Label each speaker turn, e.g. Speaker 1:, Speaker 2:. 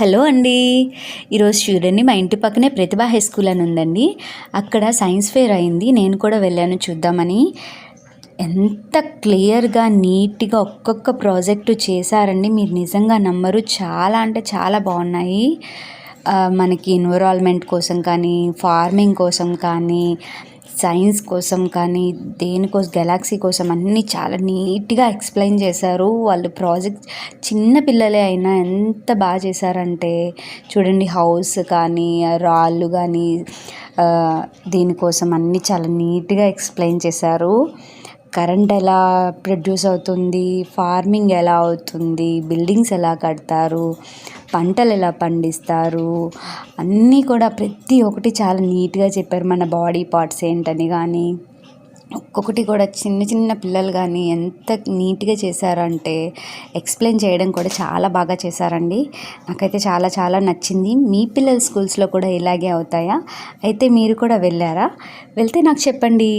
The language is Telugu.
Speaker 1: హలో అండి. ఈరోజు చూడండి, మా ఇంటి పక్కనే ప్రతిభా హై స్కూల్ అని ఉందండి. అక్కడ సైన్స్ ఫేర్ అయింది. నేను కూడా వెళ్ళాను చూద్దామని. ఎంత క్లియర్గా నీట్గా ఒక్కొక్క ప్రాజెక్టు చేశారండి, మీరు నిజంగా నమ్మరు. చాలా అంటే చాలా బాగున్నాయి. మనకి ఎన్విరాన్మెంట్ కోసం కానీ, ఫార్మింగ్ కోసం కానీ, సైన్స్ కోసం కానీ, దేనికోసం గెలాక్సీ కోసం అన్నీ చాలా నీట్గా ఎక్స్ప్లెయిన్ చేశారు. వాళ్ళు ప్రాజెక్ట్ చిన్న పిల్లలే అయినా ఎంత బాగా చేశారంటే చూడండి, హౌస్ కానీ రాళ్ళు కానీ దీనికోసం అన్నీ చాలా నీట్గా ఎక్స్ప్లెయిన్ చేశారు. కరెంట్ ఎలా ప్రొడ్యూస్ అవుతుంది, ఫార్మింగ్ ఎలా అవుతుంది, బిల్డింగ్స్ ఎలా కడతారు, పంటలు ఎలా పండిస్తారు, అన్నీ కూడా ప్రతి ఒక్కటి చాలా నీట్గా చెప్పారు. మన బాడీ పార్ట్స్ ఏంటని కానీ ఒక్కొక్కటి కూడా చిన్న చిన్న పిల్లలు కానీ ఎంత నీట్గా చేశారంటే ఎక్స్ప్లెయిన్ చేయడం కూడా చాలా బాగా చేశారండి. నాకైతే చాలా చాలా నచ్చింది. మీ పిల్లల స్కూల్స్లో కూడా ఇలాగే అవుతాయా? అయితే మీరు కూడా వెళ్ళారా? వెళ్తే నాకు చెప్పండి.